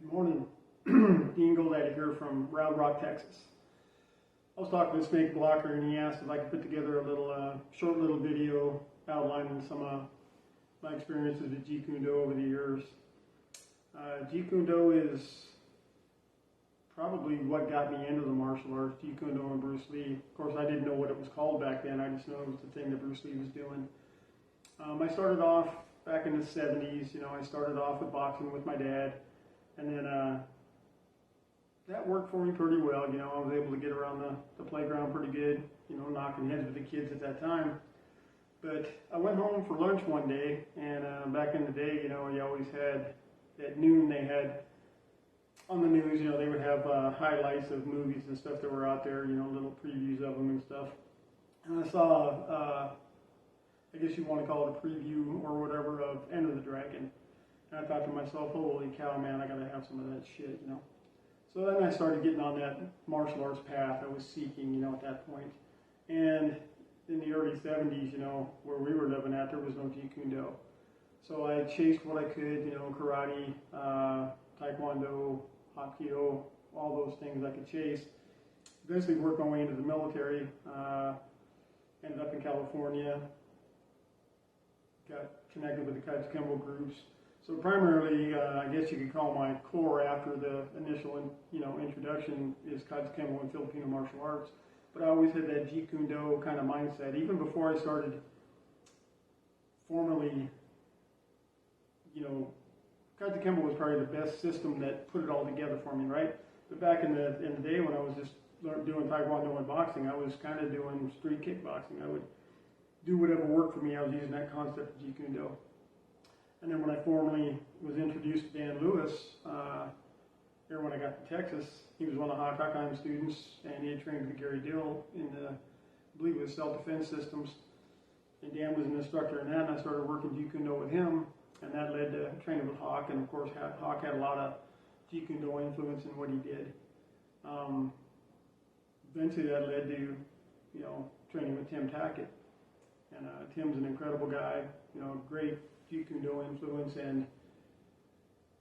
Good morning. Dean Goldade here from Round Rock, Texas. I was talking to Snake Blocker and he asked if I could put together a little short video outlining some of my experiences with Jeet Kune Do over the years. Jeet Kune Do is probably what got me into the martial arts, Jeet Kune Do and Bruce Lee. Of course, I didn't know what it was called back then. I just knew it was the thing that Bruce Lee was doing. I started off back in the 70s. I started off with boxing with my dad. And then that worked for me pretty well. I was able to get around the playground pretty good, knocking heads with the kids at that time. But I went home for lunch one day, and back in the day, you always had, at noon, they had, on the news, they would have highlights of movies and stuff that were out there, little previews of them and stuff. And I saw, I guess you want to call it a preview or whatever, of Enter the Dragon. And I thought to myself, holy cow, man, I gotta have some of that shit, So then I started getting on that martial arts path I was seeking, at that point. And in the early 70s, where we were living at, there was no Jeet Kune Do. So I chased what I could, karate, taekwondo, hapkido, all those things I could chase. Eventually worked my way into the military, ended up in California, got connected with the Jeet Kune Do groups. So primarily, I guess you could call my core after the initial, introduction is Jeet Kune Do and Filipino martial arts. But I always had that Jeet Kune Do kind of mindset, even before I started formally, Jeet Kune Do was probably the best system that put it all together for me, right? But back in the day when I was just doing taekwondo and boxing, I was kind of doing street kickboxing. I would do whatever worked for me. I was using that concept of Jeet Kune Do. And then when I formally was introduced to Dan Lewis, here when I got to Texas, he was one of the Hakakheim students, and he had trained with Gary Dill in the, I believe it was self-defense systems. And Dan was an instructor in that, and I started working Jeet Kune Do with him, and that led to training with Hawk, and of course Hawk had a lot of Jeet Kune Do influence in what he did. Eventually that led to, training with Tim Tackett. And Tim's an incredible guy, great Jeet Kune Do influence, and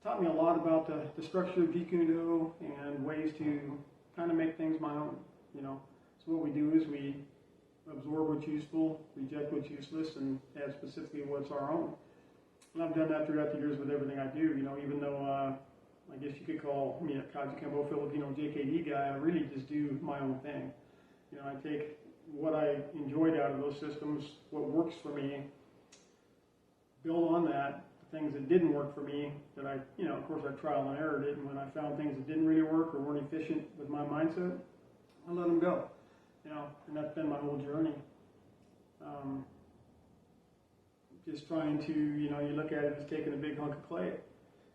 taught me a lot about the structure of Jeet Kune Do and ways to kind of make things my own, So what we do is we absorb what's useful, reject what's useless, and add specifically what's our own. And I've done that throughout the years with everything I do, even though I guess you could call me a Jeet Kune Do Filipino JKD guy, I really just do my own thing. I take what I enjoyed out of those systems, what works for me, build on that, the things that didn't work for me, that I, of course I trial and errored it, and when I found things that didn't really work or weren't efficient with my mindset, I let them go, and that's been my whole journey. Just trying to, you look at it as taking a big hunk of clay,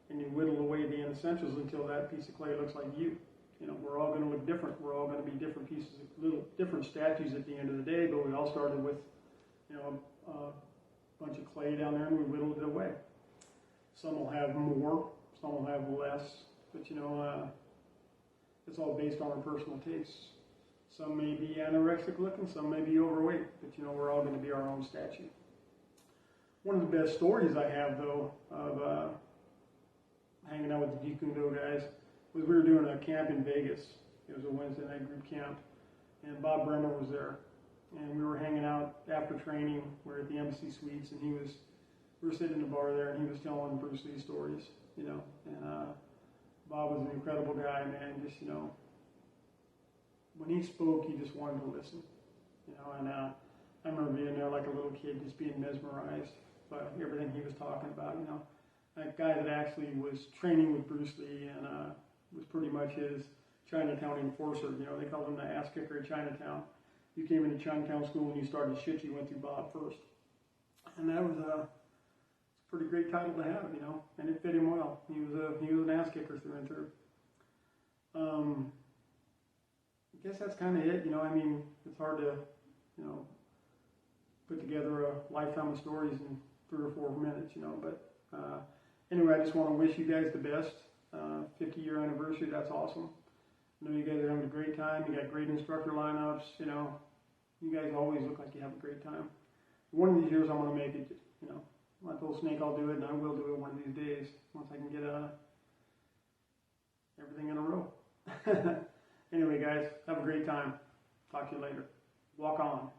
and you whittle away the essentials until that piece of clay looks like you. We're all going to look different. We're all going to be different pieces, little different statues at the end of the day, but we all started with, a bunch of clay down there, and we whittled it away. Some will have more, some will have less, but it's all based on our personal tastes. Some may be anorexic looking, some may be overweight, but we're all going to be our own statue. One of the best stories I have, though, of hanging out with the Jeet Kune Do guys was we were doing a camp in Vegas. It was a Wednesday night group camp, and Bob Bremer was there. And we were hanging out after training. We were at the Embassy Suites, and we were sitting in the bar there, and he was telling Bruce Lee stories, And Bob was an incredible guy, man. Just, when he spoke, you just wanted to listen, And I remember being there like a little kid, just being mesmerized by everything he was talking about, That guy that actually was training with Bruce Lee and was pretty much his Chinatown enforcer. They called him the ass kicker of Chinatown. You came into Chinatown school and you started shit, you went through Bob first. And that was a pretty great title to have, and it fit him well. He was an ass kicker through and through. I guess that's kind of it, it's hard to, put together a lifetime of stories in 3 or 4 minutes, but anyway, I just want to wish you guys the best. 50-year anniversary, that's awesome. I know you guys are having a great time. You got great instructor lineups, You guys always look like you have a great time. One of these years I'm going to make it, I told Snake I'll do it, and I will do it one of these days once I can get Anyway, guys, have a great time. Talk to you later. Walk on.